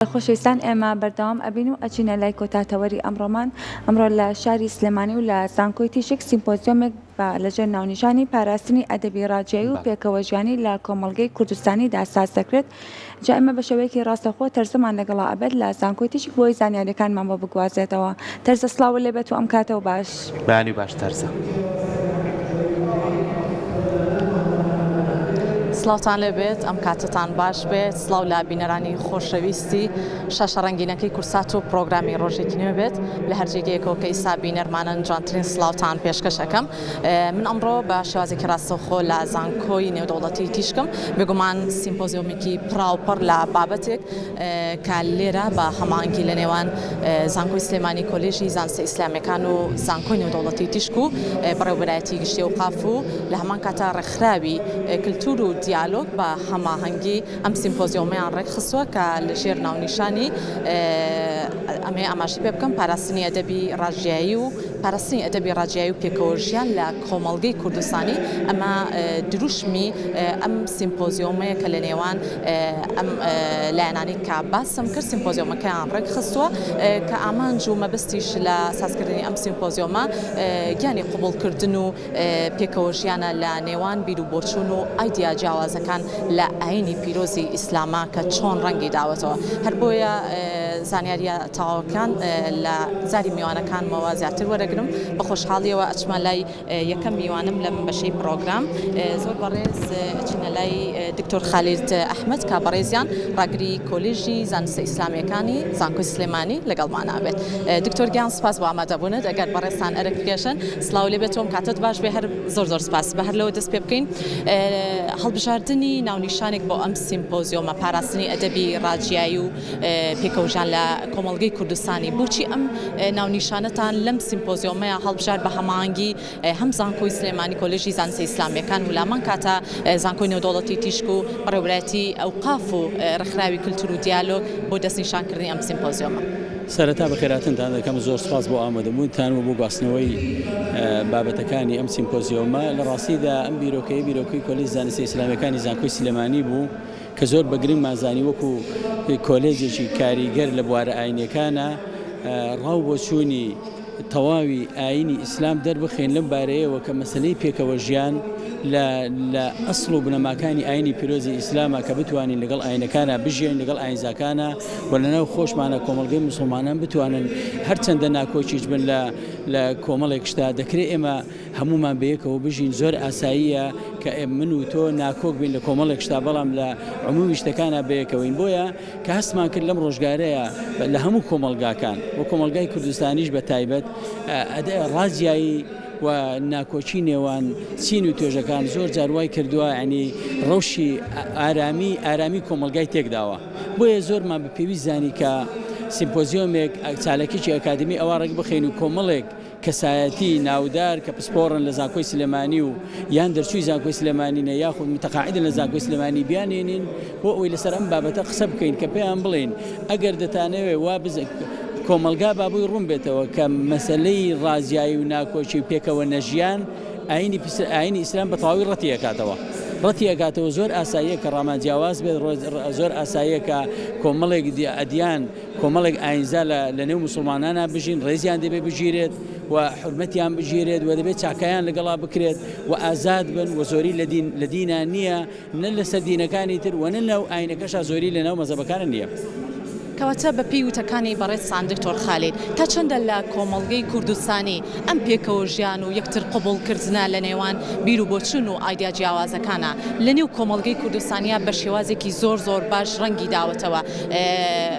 خۆشەویستان ئێمە بەردەوام ئەبین و ئەچینە لای کۆتاتەوەری ئەمڕۆمان ئەمڕۆ لە شاری سلێمانی و لە زانکۆی تیشک سیمپۆزیۆمێک لەژێر ناونیشانی پاراستنی ئەدەبی ڕاجیایی و پێکەوە ژیانی لە کۆمەڵگەی کوردستانیدا ساز دەکرێت. جا ئێمە بە شێوەیەکی ڕاستەخۆ تەرزەمان لەگەڵا ئەبێت لە زانکۆی تیشک بۆی زانیاریەکانمان بۆ بگوازێتەوە. تەرزە سڵاو لێبێت و ئەم کاتەوە باش. بەیانی باش تەرزە. سڵاوتان لێبێت ئەم کاتتان باش بێت. سڵاو لە بینەرانی خۆشەویستی شاشە ڕەنگینەکەی کورسات و پرۆگرامی ڕۆژێکی نوێ بێت لە هەرجێگەیەکەوە کە ئیسا بینەرمانن جوانترین سڵاوتان پێشکەشەکەم. من ئەمڕۆ بە شێوازێکی ڕاستەوخۆ لە زانکۆی نێودەوڵەتی تیشکم بێگومان سیمپۆزیۆمێکی پراوپڕ لە بابەتێک کە لێرە بە هەماهەنگی لە نێوان زانکۆی سلێمانی کۆلێژی زانستی ئیسلامیەکان و زانکۆی نێودەوڵەتی تیشک و بەڕێوەبەرایەتی گشتی ئەوقاف و لە هەمان کاتە ڕێکخراوی کللتور و دیالۆگ بە هەماهەنگی ئەم سیمپۆزیۆمەیان ڕێکخستووە کە لەژێر ناونیشانی ئەمێ ئاماژی پێ بکەم پاراستنی ئەدەبی ڕاجیایی و پاراستنی ئەدەبی ڕاجیایی و پێکەوەژیان لە کۆمەڵگەی کوردستانی. ئەمە دروشمی ئەم سیمپۆزیۆمەیە کە لە نێوان ئەم لایەنانی کە باسم کرد سیمپۆزیۆمەکەیان ڕێکخستووە کە ئامانج و مەبەستیش لە سازکردنی ئەم سیمپۆزیۆمە گیانی قوبوڵکردن و پێکەوەژیانە لە نێوان بیر و بۆچوون و ئایدیا جیاوازەکان لە ئاینی پیرۆزی ئیسلاما کە چۆن ڕەنگی داوەتەوە. هەر بۆیە زانیاریە تاواکان لە زاری میوانەکانمەوە زیاتر وەرەگرم بە خۆشحاڵیەوە ئەچمە لای یەکەم میوانم لە بەشەی پرۆگرام. زۆر بەڕێز ئەچینە لای دکتۆر خالید ئەحمەد کا بەڕێزیان ڕاگری کۆلێژی زانستی ئیسلامیەکانی زانکۆی سلێمانی لەگەڵمانە بێت. دکتۆر گیان سپاس بۆ ئامادەبوونت. ئەگەر بەڕێستان ئەرەکێشن سڵاو لێبێتەوە کاتت باش بێ. هەر زۆر سپاس بە هەر لەوە دەست پێ بکەین. هەڵبژاردننی ناونیشانێک بۆ ئەم سیمپۆزیۆمە پاراستنی ئەدەبی ڕاجیایی و پێکەوژان لە کۆمەڵگەی کوردستانی بۆچی ئەم ناونیشانەتان لەم سیمپۆزیۆمەیە هەڵبژار بە هەماهەنگی هەم زانکۆی سلێمانی کۆلێژی زانستی ئیسلامیەکان و لامان کاتە زانکۆی نێودەوڵەتی تیشک و بەڕێوەبەرایەتی ئەوقاف و ڕێکخراوی کللتور و دیالۆگ بۆ دەستنیشانکردنی ئەم سیمپۆزیۆمە؟ سەرەتا بەخێراتنتان دەکەم. زۆر سپاس بۆ ئامادەبوونتان و بۆ گواستنەوەی بابەتەکانی ئەم سیمپۆزیۆمە. لە ڕاستیدا ئەم بیرۆکەی کۆلێژ زانستی ئیسلامیەکانی زانکۆی سلێمانی بوو کە زۆر بەگرنگ مازانی وەکو کۆلێجێکی کاریگەر لە بوارە ئاینیەکانە ڕاو بۆ چوونی تەواوی ئاینی ئیسلام دەربخێن لەم بارەیەوە کە مەسلەی پێکەوە ژیان لە ئەسڵ و بنەماکانی ئاینی پیرۆزی ئیسلامە کە بتوانین لەگەڵ ئاینەکانە بژێن لەگەڵ ئاینزاکانە و لەناو خۆشمانە کۆمەڵگەی مسلمانان بتوانن هەرچەندە ناکۆچیش بن لە کۆمەڵێکشتا دەکرێت ئێمە هەمومان بەیەکەوە بژین. زۆر ئاساییە کە من و تۆ ناکۆک بین لە کۆمەڵێکشتا بەڵام لە عمومی شتەکانە بەیەکەوەین. بۆیە کە هەستمان کرد لەم ڕۆژگارەیە لە هەموو کۆمەلگاکان و کۆمەلگای کوردستانیش بە تایبەت ڕاجیایی و ناکۆچی نێوان چین و توێژەکان زۆر جاروای کردووە. ینی ڕەوشی ئارامی کۆمەلگای تێکداوە. بۆیە زۆرمان بە پێویست زانی کە سیمپۆزیۆمێک چالەکیی ئەکادمی ئەوە ڕێک بخەین و کۆمەڵێک کەسایەتی ناودار کە پسپۆڕن لە زانکۆی سلێمانی و یان دەرچووی زانکۆی سلێمانینە یاخود متەقاعدن لە زانکۆی سلێمانی بیانێنین بۆ ئەوەی لەسەر ئەم بابەتە قسە بکەین کە پێیان بڵێن ئەگەر دەتانەوێ وا کۆمەلگا بابووی ڕوون بێتەوە کە مەسلەی ڕازیایی و ناکۆچی و پێکەوە نەژیان ئاینی ئیسلام بە تەواوی ڕەتیەکاتەوە. زۆر ئاساییە کە ڕامان جیاواز بێت. زۆر ئاساییە کە کۆمەڵێک ئەدیان کۆمەڵێک ئاینزا لە نێو مسلمانانە بژین ڕێزیان دەبێت بژیرێت و حرمەتیان بژیرێت و دەبێت چاکایان لەگەڵا بکرێت و ئازاد بن و زۆری لە دینان نییە نە لەسەر دینەکانی تر و نە لەو ئاینەکەشا زۆری لەناو مەزەبەکانە نییە. کەواتە بە پێی وتەکانی بەڕێزان دکتۆر خالید تا چەندە لە کۆمەڵگەی کوردستانی ئەم پێکەوە ژیان و یەکتر قبولکردنە لە نێوان بیر و بۆچوون و ئایدیا جیاوازەکانە لە نێو کۆمەڵگەی کوردستانیا بە شێوازێکی زۆر باش ڕەنگی داوەتەوە.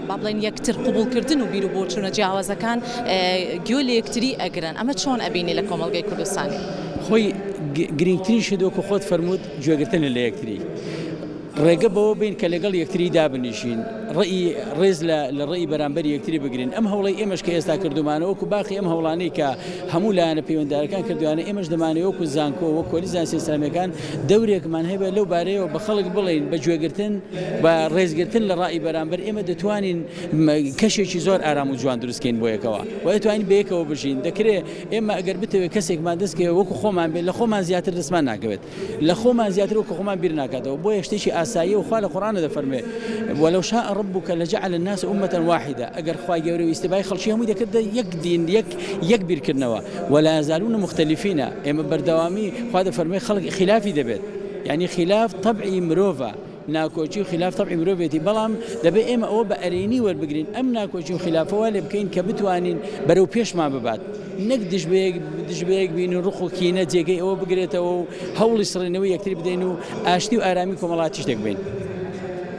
با بڵێن یەکتر قبولکردن و بیر و بۆچوونە جیاوازەکان گوێ لە یەکتری ئەگرن. ئەمە چۆن ئەبینی لە کۆمەڵگەی کوردستانی؟ خۆی گرنگترین شدۆکە خۆت فەرمووت گوێگرتن لە یەکتری. ڕێگە بەوە بین کە لەگەڵ یەکتری دابنیشین ڕێز لە ڕێی بەرامبەر یەکتری بگرین. ئەم هەوڵی ئێمەش کە ئێستا کردومانە وەکو باقی ئەم هەوڵانەی کە هەموو لایەنە پەیوەنددارەکان کردوانە ئێمەش دەمانێت وەکو زانکۆ وەکو کۆلێژ زانستی ئیسلامیەکان دەورێکمان هەیە لەو بارەیەوە بە خەڵک بڵین بە گوێگرتن بە ڕێزگرتن لە ڕای بەرامبەر ئێمە دەتوانین کەشێکی زۆر ئارام و جوان دروستکەین بۆ یەکەوە و دەتوانین بەیەکەوە بژین. دەکرێت ئێمە ئەگەر بتەوێت کەسێکمان دەستکەوێت وەکو خۆمان بێت لە خۆمان زیاتر دەستمان ناکەوێت لە خۆمان زیاتر وەکو خۆمان بیر ناکاتەوە. بۆ یەشتێکی ئاسایی و خوا لە قورئانە دەفەرمێ وەلەو شاء ربك لجعل الناس أمة واحدة أجر خواي جوري استباي خلشي هم يذكر يك دين يك بيركنوا ولا يزالون مختلفين إما بردوامي هذا فرمي خلق خلافي دبت يعني خلاف طبعي مروفة ناكوچی خلاف طبعی مرۆڤێتی بەڵام دەبێ ئێمە ئەوە بە ئەرێنی وەربگرین ئەم ناکۆچی و خلافەوە لێ بکەین کە بتوانین بەرەو پێشمان ببات نەک دژبەیەک بین و ڕوخ و کینە جێگەی ئەوە بگرێتەوە و هەوڵی سڕێنەوەی یەکتری بدەین و ئاشتی و ئارامی کۆمەڵاتی شتێک بین.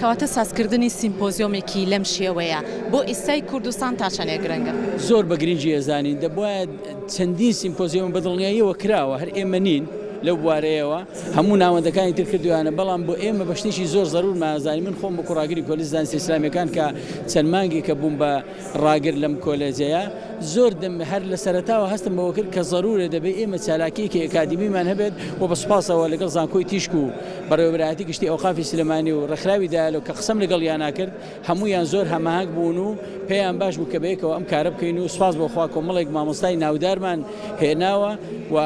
کەواتە سازکردنی سیمپۆزیۆمێکی لەم شێوەیە بۆ ئیسای کوردستان تا چەندێک گرنگە؟ زۆر بە گرنگی ئەزانین دەبوایە چەندین سیمپۆزیۆم بەدڵنیاییەوە کراوە هەر ئێمە نین لەو بوارەیەوە هەموو ناوەندەکانی تر کردویانە بەڵام بۆ ئێمە بە شتێکی زۆر زەرور مازانی من خۆم بە کوڕاگری کۆلیژ زانستی ئیسلامیەکان کە چەند مانگی کە بووم بە ڕاگر لەم کۆلێجەیە زۆر هەر لە سەرەتاوە هەستم بەوە کرد کە زەرورە دەبێت ئێمە چالاکیەکی ئەکادیمیمان هەبێت و بە سوپاسەوە لەگەڵ زانکۆی تیشک و بەڕێوەبەرایەتی گشتی ئەوقافی سلێمانی و ڕێکخراوی دایالۆگ کە قسەم لەگەڵ یان ناکرد هەموویان زۆر هەماهنگ بوون و پێیان باش بوو کە بەیەکەوە ئەم کارە بکەین و سوپاس بۆخوا کۆمەڵێک مامۆستای ناودارمان هێناوە و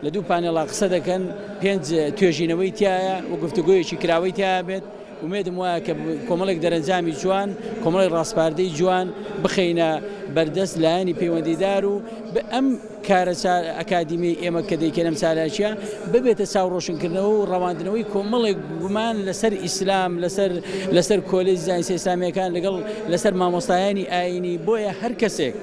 لە دوو پانێڵا قسە دەکەن 5 توێژینەوەی تایە و گفتوگۆیەکی کراوەی تایە بێت ومێدم وایە کە کۆمەڵێک دەرەنجامی جوان کۆمەڵی ڕاستپاردەی جوان بخەینە بەردەست لایەنی پەیوەندیدار و ئەم کارە ئەکادیمی ئێمە کە دەیکەنم سالاچیە ببێتە چاوڕۆشنکردنەوە و ڕەواندنەوەی کۆمەڵێک گومان لەسەر ئیسلام لەسەر کۆلێژ زانستی ئیسلامیەکان لەگەڵ لەسەر مامۆستایانی ئاینی بۆیە هەر کەسێک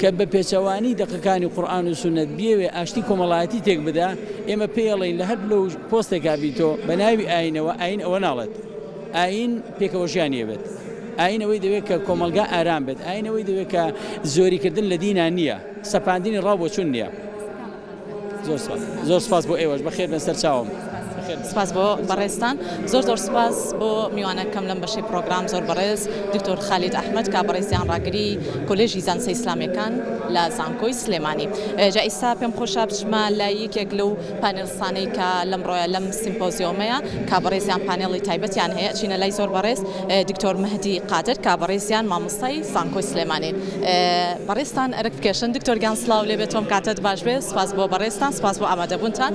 کە بە پێچەوانی دەقەکانی قورئان و سونەت بێوێ ئاشتی کۆمەڵایەتی تێک بدا ئێمە پێڵین لە هەر لەو پۆستێکا بیتۆ بە ناوی ئاینەوە ئاین ئەوە ناڵێت ئاین پێکەوە ژیانیە بێت ئاینەوەی دەوێت کە کۆمەلگا ئارام بێت ئاینەوەی دەوێت کە زۆریکردن لە دینان نییە سەپاندنی ڕاو بۆ چون نییە. زۆر سپاس بۆ ئێوەش بەخێر بن سەر چاوم. سپاس بۆ بەڕێستان زۆر سپاس بۆ میوانەکەم لەم بەشی پرۆگرام زۆر بەڕێز دکتۆر خالید ئەحمەد کا بەڕێزیان ڕاگری کۆلێژی زانستی ئیسلامیەکان لە زانکۆی سلێمانی. جا ئێستا پێم خۆشە بچمە لای یەکێک لەو پانێڵسانەی کە لەمڕۆیە لەم سیمپۆزیۆمەیە کا بەڕێزیان پانێڵی تایبەتیان هەیە چینە لای زۆر بەڕێز دکتۆر مەهدی قادر کا بەڕێزیان مامۆستای زانکۆی سلێمانی. بەڕێستان ئەرک بکێشن دکتۆر گیان سڵاو لێبێت تۆم کاتت باش بێت سپاس بۆ بەڕێستان سپاس بۆ ئامادەبوونتان.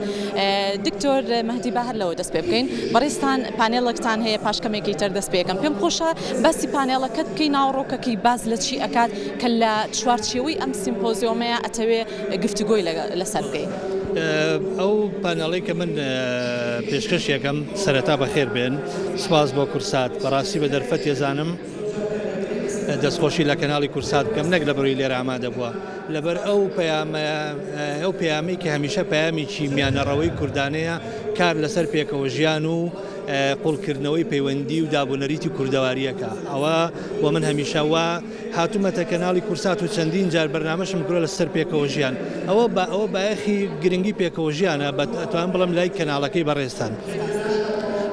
دکتۆر مەهدی هەر لەوە دەست پێ بکەین بەڕێستان پانێڵێکتان هەیە پاشکەمێکی تر دەست پێکەم پێم خۆشە باسی پانێڵەکەت بکەی ناوڕۆکەکەی باز لە چی ئەکات کە لە چوارچێوەی ئەم سیمپۆزیۆمەیە ئەتەوێ گفتوگۆی لەسەر بکەین. ئەو پانێڵی کە من پێشکەش یەکەم سەرەتا بەخێر بێن سپاس بۆ کورسات بەڕاستی بە دەرفەت ێزانم دەستخۆشی لە کەناڵی کورسات بکەم نەک لە بەروی لێرە ئامادە بووە لەبەر ئەو پەیامی کە هەمیشە پەیامیی میانەڕەوەی کوردانەیە کار لەسەر پێکەوە ژیان و قوڵکردنەوەی پەیوەندی و دابوونەریتی کوردەواریەکە ئەوە بۆ من هەمیشە وا هاتوومەتە کەناڵی کورسات و چەندین جار بەرنامەشم کرۆ لەسەر پێکەوە ژیان ئەوە بایەخی گرنگی پێکەوە ژیانە بەتوان بڵم لای کەناڵەکەی بەڕێستان.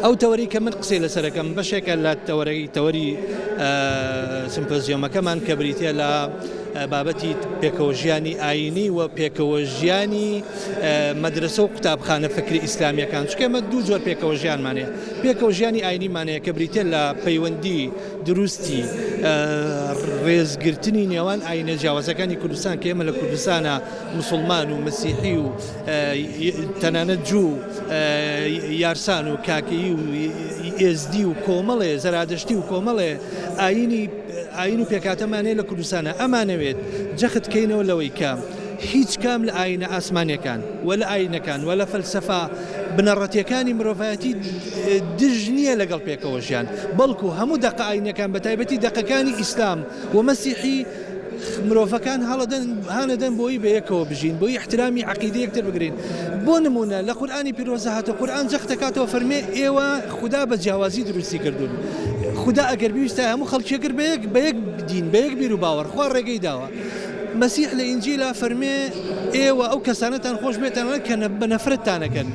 ئەو تەوەری کە من قسەی لەسەرەکەم بەشێکە لە تەوەری سیمپۆزیۆمەکەمان کە بریتە لە بابەتی پێکەوە ژیانی ئاینی و پێکەوە ژیانی مەدرسە و قوتابخانە فکری ئیسلامیەکان چکەمە دوو جۆر پێکەوە ژیانمانەیە پێکەوە ژیانی ئاینیمانەیە کە بریتە لە پەیوەندی دروستی ڕێزگرتنی نێوان ئاینە جیاوازەکانی کوردستان کە ئێمە لە کوردستانە موسڵمان و مەسیحی و تەنانەت جوو یارسان و کاکەیی و ئێزدی و کۆمەڵێ زەرادشتی و کۆمەڵێ ئاین و پێکاتەمانەیە لە کوردستانە ئەمانەوێت جەخت کەینەوە لەوەی کە هیچ کام لە ئاینە ئاسمانیەکان و لە ئاینەکان و لە فەلسەفا بنەڕەتیەکانی مرۆڤایەتی دژ نییە لەگەڵ پێکەوە ژیان بەڵکو هەموو دەقە ئاینەکان بە تایبەتی دەقەکانی ئیسلام و مەسیحی مرۆڤەکان هانەدەن بۆی بەیەکەوە بژین بۆی احترامی عەقیدە یەکتر بگرین بۆ نمونە لە قورئانی پیرۆزە هاتە قورئان جەخت دەکاتەوە فەرمێ ئێوە خوددا بە جیاوازی دروستی کردوون خوددا ئەگەر بیویستە هەموو خەڵکیەکر بە یەک دین بە یەک بیر و باوەڕ خوا ڕێگەی داوە مەسیح لە ئینجیلا فەرمێ ئێوە ئەو کەسانەتان خۆش بێتانە کە بە نەفرەتتانەکەن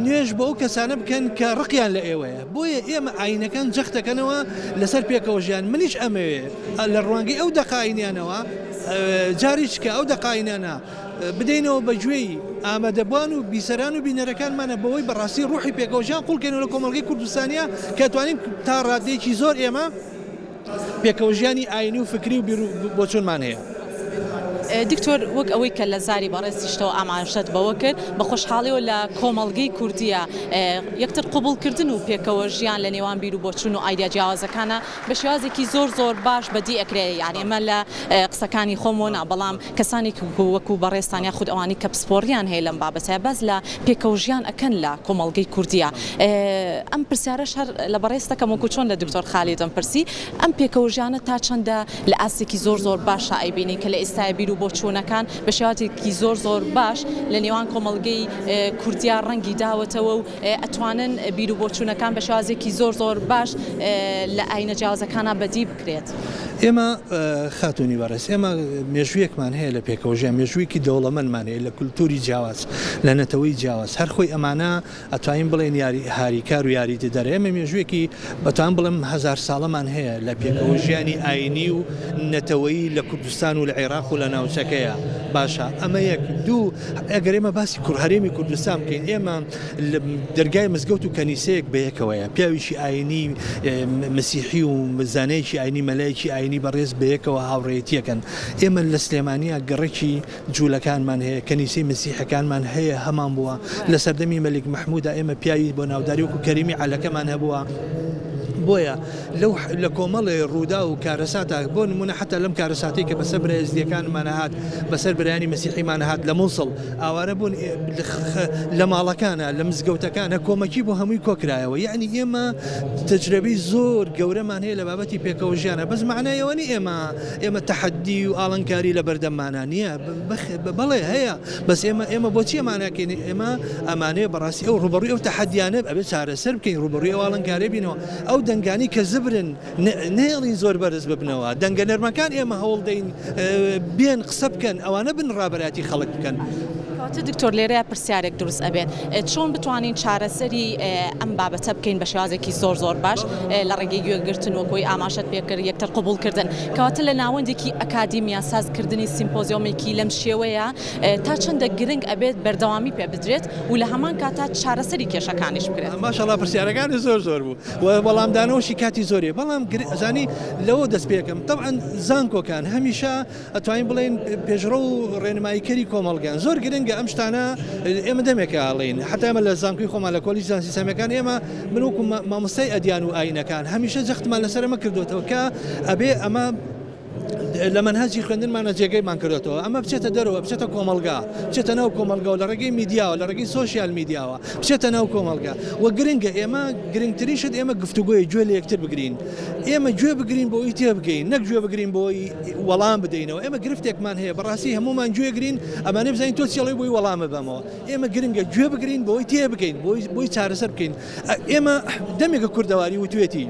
نوێژ بە ئەو کەسانە بکەن کە ڕقیان لە ئێوەیە بۆیە ئێمە ئاینەکان جەختەکەنەوە لەسەر پێکەوە ژیان منیش ئەمەوێ لە ڕوانگەی ئەو دەقاینیانەوە جاریش کە ئەو دەقاینانە بدەینەوە بەگوێی ئامادەبوان و بیسەران و بینەرەکانمانە بەوەی بەڕاستی ڕوحی پێکەوە ژیان قوڵکەنەوە لە کۆمەڵگەی کوردستانیە کە توانین تا ڕادێکی زۆر ئێمە پێکەوە ژیانی ئاینی و فکری و بۆچونمان هەیە. دکتۆر وەک ئەوەی کە لە زاری بەڕێزیشتەوە ئاماژەت بەوە کرد بە خۆشحاڵیەوە لە کۆمەڵگەی کوردیە یەکتر قبولکردن و پێکەوە ژیان لە نێوان بیر و بۆچوون و ئایدیا جیاوازەکانە بە شێوازێکی زۆر باش بەدی ئەکرێ یعنی ئەمە لە قسەکانی خۆمۆنا بەڵام کەسانی وەکو بەڕێستانیا خود ئەوانی کە پسپۆریان هەیە لەم بابەتە بەس لە پێکەوە ژیان ئەکەن لە کۆمەڵگەی کوردیە ئەم پرسیارەش هەر لە بەڕێستەکەم وەکو چۆن لە دکتۆر خالید پرسی ئەم پێکەوە ژیانە تا چەندە لە ئاسێکی زۆر باشە ئەیبینی کە لە ئێستای بیر و بۆچوونەکان بە شێوازێکی زۆر باش لە نێوان کۆمەڵگەی کوردیا ڕەنگی داوەتەوە و ئەتوانن بیر و بۆچوونەکان بە شێوازێکی زۆر باش لە ئاینە جیاوازەکانە بەدی بکرێت. ئێمە خاتونی بەڕێز ئێمە مێژوویەکمان هەیە لە پێکەوەژیان مێژوویەکی دەوڵەمەندمان هەیە لە کولتوری جیاواز لە نەتەوەی جیاواز هەر خۆی ئەمانە ئەتوانین بڵێن هاریکار و یاریدە دەرە ئێمە مێژوویەکی بەتوان بڵێم 1000 ساڵەمان هەیە لە پێکەوەژیانی ئاینی و نەتەوەی لە کوردستان و لە عێراق و لە ناوچەکەیە باشە ئەمە یەک دوو ئەگەر ئێمە باسی هەرێمی کوردستان بکەین ئێمە دەرگای مزگەوت و کەنیسەیەک بەیەکەوەیە پیاویشی ئاینی مەسیحی و مزانەیەکی ئاینی مەلایکی ئاینی بەڕێز بەیەکەوە هاوڕێیەتیەکەن ئێمە لە سلێمانیە گەڕێکی جوولەکانمان هەیە کەنیسەی مەسیحەکانمان هەیە هەمان بووە لە سەردەمی مەلیک مەحموودە ئێمە پیاوی بۆ ناوداری وەکو کەریمی عەلەکەمان هەبووە بۆیە لە کۆمەڵێ ڕوودا و کارەساتە بۆ نمونە حتا لەم کارەساتی کە بەسەر برایزدیەکانمان هات بەسەر برایانی مەسیحیمان هات لە مووسڵ ئاوارە بوون لە ماڵەکانە لە مزگەوتەکانە کۆمەکی بۆ هەمووی کۆکرایەوە یعنی ئێمە تەجربەی زۆر گەورەمان هەیە لە بابەتی پێکەوە ژیانە بەس معنایەوەنی ئێمە تەحەدی و ئاڵنکاری لە بەردەممانە نییە بەڵێ هەیە بەس ئێمە بۆچی ئەمانەکەین ئێمە ئەمانەیە بەڕاستی ئەو ڕوبەڕووی ئەو تەحەدیانە ئەبێ چارەسەر بکەین ڕوبەڕووی ئەو ئاڵنکارێ بینەوە ئەو دەنگانی کە زبرن نێڵین زۆر بەرز ببنەوە دەنگە نەرمەکان ئێمە هەوڵ دەین بێن قسە بکەن ئەوانە بن ڕابەراتی خەڵک بکەن. دکتۆر لێرەیە پرسیارێک دروست ئەبێت چۆن بتوانین چارەسەری ئەم بابەتە بکەین بە شێوازێکی زۆر باش لە ڕێگەی گوێگرتن وەکۆی ئاماژەت پێکرد یەکتر قبولکردن کەواتە لە ناوەندێکی ئەکادیمیا سازکردنی سیمپۆزیۆمێکی لەم شێوەیە تا چەندە گرنگ ئەبێت بەردەوامی پێ بدرێت و لە هەمان کاتا چارەسەری کێشەکانیش بکرێت. ماشەڵڵا پرسیارەکانی زۆر بوو بەڵامدانەوەشی کاتی زۆریە بەڵام زانی لەوە دەست پێکەم طبعاً زانکۆکان هەمیشە ئەتوانین بڵێن پێشڕە و ڕێنماییکەری کۆمەڵگان زۆر گرنگە ئەم شتانە ئێمە دەمێکە ئاڵین حتا ئێمە لە زانکۆی خۆمان لە کۆلیژ زانستی سیستەمیەکان ئێمە من وەکو مامۆستای ئەدیان و ئاینەکان هەمیشە جەختمان لەسەرمە کردوێتەوە کە ئەبێ ئەمە لە منهەجی خوێندنمانە جێگەیمان کردێتەوە ئەمە بچێتە دەرەوە بچێتە کۆمەلگا بچێتە ناو کۆمەلگاوە لە ڕێگەی میدیاوە لە ڕێگەی سۆشیال میدیاوە بچێتە ناو کۆمەلگا وە گرنگە ئێمە گرنگتریشت ئێمە گفتوگۆی گوێ لە یەکتر بگرین ئێمە گوێ بگرین بۆی تێ بگەین نەک گوێ بگرین بۆی وەڵام بدەینەوە ئێمە گرفتێکمان هەیە بەڕاستی هەمومان گوێ گرین ئەمانە بزانین تۆ چێڵی بۆی وەڵامە بەمەوە ئێمە گرنگە گوێ بگرین بۆی تێ بگەین بۆی چارەسەر بکەین ئێمە دەمێکە کوردەواری وتوێتی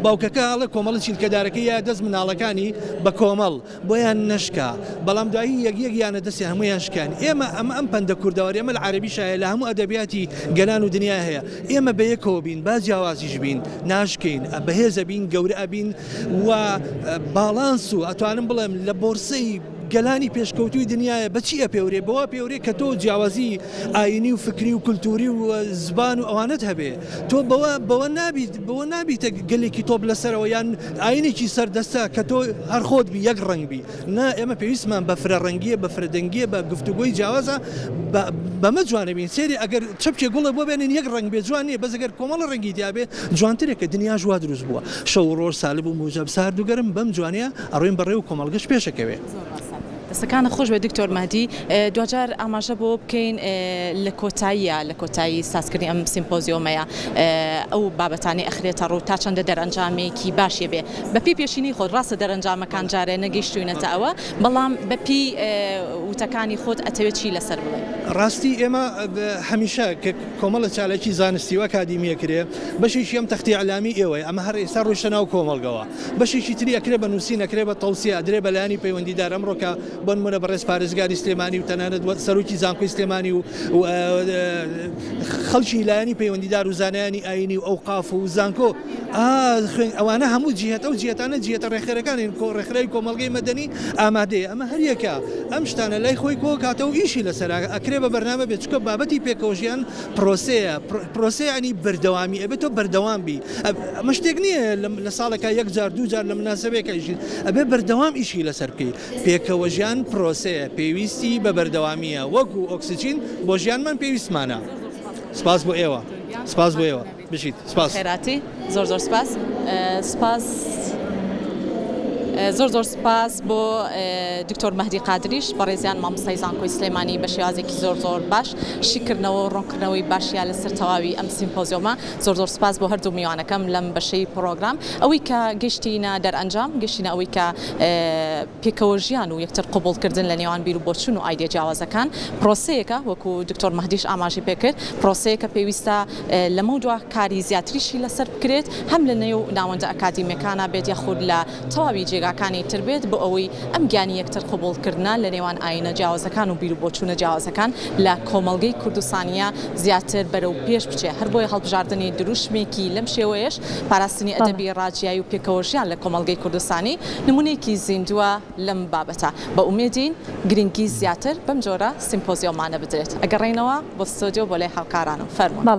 باوکەکە ئاڵە کۆمەڵی چیلکەدارەکەی یا دەست مناڵەکانی بە کۆمەڵ بۆیان نشکا بەڵام دوایی یەکیانە دەستی هەمویان شکان ئێمە ئەم پەندە کوردەواری ئەمە لە عەرەبی شایە لە هەموو ئەدەبیاتی گەلان و دنیا هەیە ئێمە بەیەکەوە بین با جیاوازیش بین ناشکەین بەهێزە بین گەورە ئەبین و باڵانس و ئەتوانم بڵێم لە بۆرسەی گەلانی پێشکەوتوی دنیاە بەچی ئەپێورێ بەوە پێورێ کە تۆ جیاوازی ئاینی و فکری و کولتوری و زبان و ئەوانت هەبێ تۆ بەوە نابیتە گەلێکی تۆ لەسەرەوە یان ئاینێکی سەردەستە کە تۆ هەر خۆت بی یەک ڕنگ بی نا ئێمە پێویستمان بە فرەڕەنگیە بە فرەدەنگیە بە گفتوگۆی جیاوازە بەمە جوانە بین سێری ئەگەر چەپکێ گوڵە بۆ بێنین یەک ڕنگ بێ جوان نیە بەس ئەگەر کۆمەڵە ڕەنگی دیابێ جوانترێکە دنیا ژوا دروست بووە شەو ڕۆژ سالب و موجەب سارد و گەرم بەم جوانەیە ئەڕۆین بەڕێ و کۆمەڵگەش پێشەکەوێ. دەستەکانە خۆش بە دکتۆر مادی دوجار ئاماژە بۆ بکەین لە کۆتایی سازکردنی ئەم سیمپۆزیۆمەیە ئەو بابەتانی ئەخرێتە ڕوو تا چەندە دەرەنجامێکی باشێ بێ بەپی پێشینی خۆت ڕاستە دەرەنجامەکان جارێ نەگەیشتوینەتە ئەوە بەڵام بەپی وتەکانی خۆت ئەتەوێت چی لەسەر بڵێ. ڕاستی ئێمە هەمیشە کە کۆمەڵە چالێکی زانستی و ئەکادیمیە کرێ بەشێکی ئەم تەختی عەلامی ئێوەی ئەمە هەر ئێستا ڕۆیشتە ناو کۆمەڵگەوە بەشێکی تری ئەکرێ بە نووسین ئەکرێ بە تەوسیە ئەدرێ بەلایانی پەیوەندیدار ئەمڕۆکە بۆ نمونە بەڕێز پارێزگاری سلێمانی و تەنانەت سەرۆکی زانکۆی سلێمانی و خەڵکی لایەنی پەیوەندیدار و زانایانی ئاینی و ئەوقاف و زانکۆ ئەوانە هەموو جیهەت ئەو جیهەتانە جیهەتە ڕێکخێرەکانی ڕێکخراوی کۆمەڵگەی مەدەنی ئامادەیە ئەمە هەریەکە ئەم شتانە لای خۆی کۆ کاتەوە ئیشی لەسەر ئەکرێ دەکرێت بە بەرنامە بێت چکە بابەتی پێکەوەژیان پرۆسەیانی بەردەوامی ئەبێتەوە بەردەوام بی ئەمە شتێک نییە لە ساڵێکا یەک جار دوو جار لە مناسبەیەکیژین ئەبێ بەردەوام ئیشی لەسەر بکەیت پێکەوەژیان پرۆسەیە پێویستی بە بەردەوامیە وەکو ئۆکسسیجین بۆ ژیانمان پێویستمانە سپاس بۆ ئێوە سپاس بۆ ئێوە بشیت سپاس خێراتی زۆر سپاس سپاس زۆر سپاس بۆ دکتۆر مەهدی قادریش بەڕێزیان مامۆستای زانکۆی سلێمانی بە شێوازێکی زۆر باش شیکردنەوە و ڕوونکردنەوەی باشیان لەسەر تەواوی ئەم سیمپۆزیۆمە زۆر سپاس بۆ هەردوو میوانەکەم لەم بەشەی پرۆگرام ئەوەی کە گەشتینە دەرئەنجام گەشتینە ئەوەی کە پێکەوەژیان و یەکتر قبولکردن لە نێوان بیر و بۆچوون و ئایدە جیاوازەکان پرۆسەیەکە وەکو دکتۆر مەهدیش ئاماژی پێکرد پرۆسەیەکە پێویستە لەمە دووە کاری زیاتریشی لەسەر بکرێت هەم لە نێو ناوەندە ئەکادیمیەکانە بێت یاخود لە تەواوی جێگاکانی تر بێت بۆ ئەوەی ئەم گیانی یەکتر قبولکردنە لە نێوان ئاینە جیاوازەکان و بیر و بۆچوونە جیاوازەکان لە کۆمەڵگەی کوردستانیە زیاتر بەرەو پێش بچێ هەر بۆی هەڵبژاردننی دروشمێکی لەم شێوەیەش پاراستنی ئەدەبی ڕاجیایی و پێکەوەژیان لە کۆمەڵگەی کوردستانی نمونەیەکی زیندووە لەم بابەتە بە ئومێدین گرنگی زیاتر بەم جۆرە سیمپۆزیۆمانە بدرێت ئەگەڕێنەوە بۆ ستۆدیۆ بۆ لای هاوکارانم فەرموون